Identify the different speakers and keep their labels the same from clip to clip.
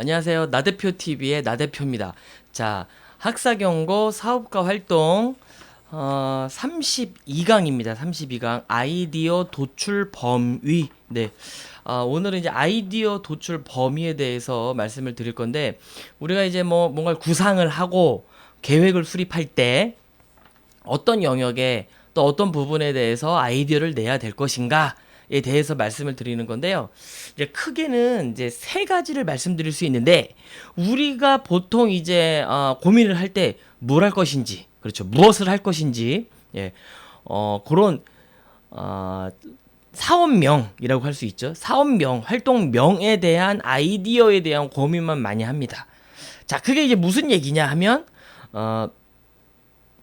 Speaker 1: 안녕하세요. 나대표 TV의 나대표입니다. 자, 학사경고 사업가 활동 32강입니다. 32강 아이디어 도출 범위. 네. 오늘은 이제 아이디어 도출 범위에 대해서 말씀을 드릴 건데, 우리가 이제 뭔가 구상을 하고 계획을 수립할 때 어떤 영역에 또 어떤 부분에 대해서 아이디어를 내야 될 것인가에 대해서 말씀을 드리는 건데요. 이제 크게는 이제 세 가지를 말씀드릴 수 있는데, 우리가 보통 이제 고민을 할 때 뭘 할 것인지, 그렇죠, 무엇을 할 것인지, 예, 그런 사업명이라고 할 수 있죠. 사업명, 활동명에 대한 아이디어에 대한 고민만 많이 합니다. 자, 그게 이제 무슨 얘기냐 하면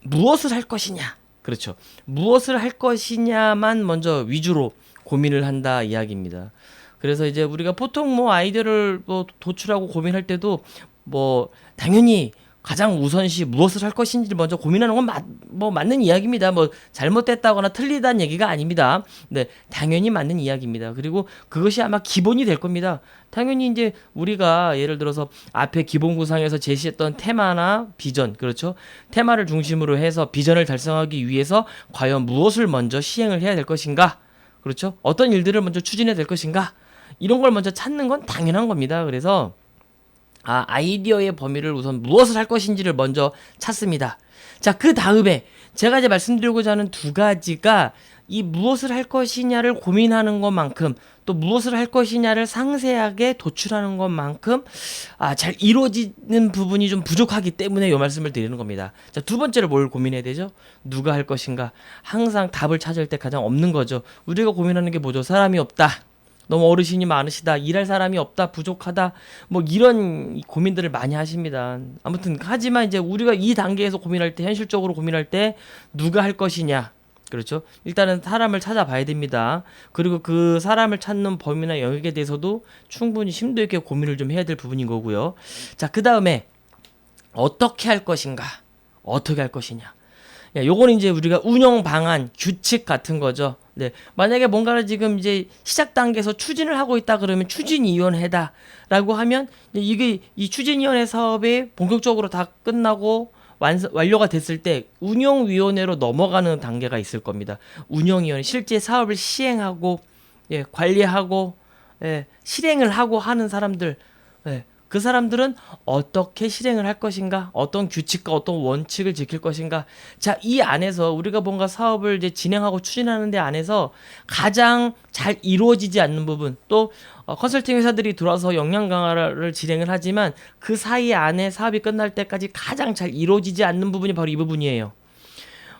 Speaker 1: 무엇을 할 것이냐, 그렇죠, 무엇을 할 것이냐만 먼저 위주로 고민을 한다 이야기입니다. 그래서 이제 우리가 보통 아이디어를 도출하고 고민할 때도 당연히 가장 우선시 무엇을 할 것인지를 먼저 고민하는 건 맞는 이야기입니다. 잘못됐다거나 틀리다는 얘기가 아닙니다. 네, 당연히 맞는 이야기입니다. 그리고 그것이 아마 기본이 될 겁니다. 당연히 이제 우리가 예를 들어서 앞에 기본 구상에서 제시했던 테마나 비전, 그렇죠, 테마를 중심으로 해서 비전을 달성하기 위해서 과연 무엇을 먼저 시행을 해야 될 것인가, 그렇죠, 어떤 일들을 먼저 추진해야 될 것인가, 이런 걸 먼저 찾는 건 당연한 겁니다. 그래서 아이디어의 범위를 우선 무엇을 할 것인지를 먼저 찾습니다. 자, 그 다음에 제가 이제 말씀드리고자 하는 두 가지가 이 무엇을 할 것이냐를 고민하는 것만큼, 또 무엇을 할 것이냐를 상세하게 도출하는 것만큼 잘 이루어지는 부분이 좀 부족하기 때문에 이 말씀을 드리는 겁니다. 자, 두 번째로 뭘 고민해야 되죠? 누가 할 것인가. 항상 답을 찾을 때 가장 없는 거죠. 우리가 고민하는 게 뭐죠? 사람이 없다, 너무 어르신이 많으시다, 일할 사람이 없다, 부족하다, 이런 고민들을 많이 하십니다. 아무튼 하지만 이제 우리가 이 단계에서 고민할 때, 현실적으로 고민할 때 누가 할 것이냐, 그렇죠, 일단은 사람을 찾아봐야 됩니다. 그리고 그 사람을 찾는 범위나 영역에 대해서도 충분히 심도 있게 고민을 좀 해야 될 부분인 거고요. 자, 그 다음에 어떻게 할 것인가, 어떻게 할 것이냐. 요거는 이제 우리가 운영 방안, 규칙 같은 거죠. 네. 만약에 뭔가를 지금 이제 시작 단계에서 추진을 하고 있다 그러면 추진위원회다라고 하면, 이게 이 추진위원회 사업이 본격적으로 다 끝나고 완료가 됐을 때 운영위원회로 넘어가는 단계가 있을 겁니다. 운영위원회, 실제 사업을 시행하고, 관리하고, 실행을 하고 하는 사람들, 그 사람들은 어떻게 실행을 할 것인가, 어떤 규칙과 어떤 원칙을 지킬 것인가. 자, 이 안에서 우리가 뭔가 사업을 이제 진행하고 추진하는 데 안에서 가장 잘 이루어지지 않는 부분, 또 컨설팅 회사들이 들어와서 역량 강화를 진행을 하지만 그 사이 안에 사업이 끝날 때까지 가장 잘 이루어지지 않는 부분이 바로 이 부분이에요.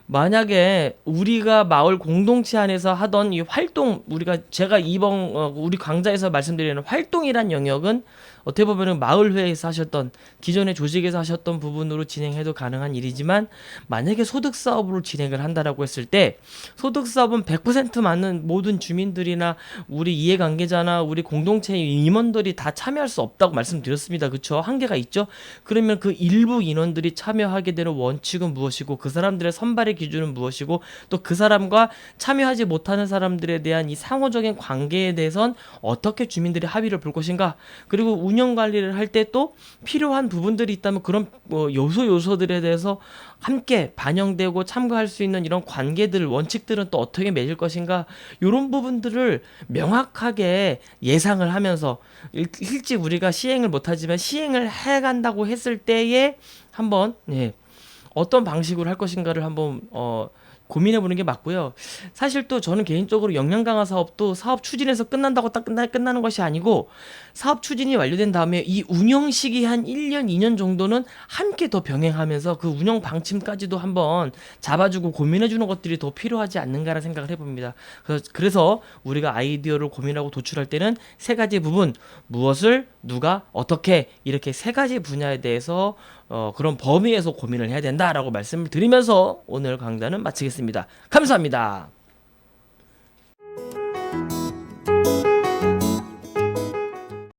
Speaker 1: 만약에 우리가 마을 공동체 안에서 하던 이 활동, 제가 이번 우리 강좌에서 말씀드리는 활동이란 영역은 어떻게 보면 마을회에서 하셨던, 기존의 조직에서 하셨던 부분으로 진행해도 가능한 일이지만, 만약에 소득사업으로 진행을 한다라고 했을 때, 소득사업은 100% 맞는 모든 주민들이나 우리 이해관계자나 우리 공동체 임원들이 다 참여할 수 없다고 말씀드렸습니다. 그렇죠? 한계가 있죠? 그러면 그 일부 인원들이 참여하게 되는 원칙은 무엇이고, 그 사람들의 선발의 기준은 무엇이고, 또 그 사람과 참여하지 못하는 사람들에 대한 이 상호적인 관계에 대해선 어떻게 주민들이 합의를 볼 것인가. 그리고 운영 관리를 할 때 또 필요한 부분들이 있다면 그런 요소들에 대해서 함께 반영되고 참고할 수 있는 이런 관계들, 원칙들은 또 어떻게 맺을 것인가, 이런 부분들을 명확하게 예상을 하면서, 실제 우리가 시행을 못하지만 시행을 해간다고 했을 때에 한번 어떤 방식으로 할 것인가를 한번 고민해보는 게 맞고요. 사실 또 저는 개인적으로 역량 강화 사업도 사업 추진에서 끝난다고 딱 끝나는 것이 아니고, 사업 추진이 완료된 다음에 이 운영 시기 한 1년, 2년 정도는 함께 더 병행하면서 그 운영 방침까지도 한번 잡아주고 고민해주는 것들이 더 필요하지 않는가라는 생각을 해봅니다. 그래서 우리가 아이디어를 고민하고 도출할 때는 세 가지 부분, 무엇을, 누가, 어떻게, 이렇게 세 가지 분야에 대해서 그런 범위에서 고민을 해야 된다라고 말씀을 드리면서 오늘 강좌는 마치겠습니다. 감사합니다.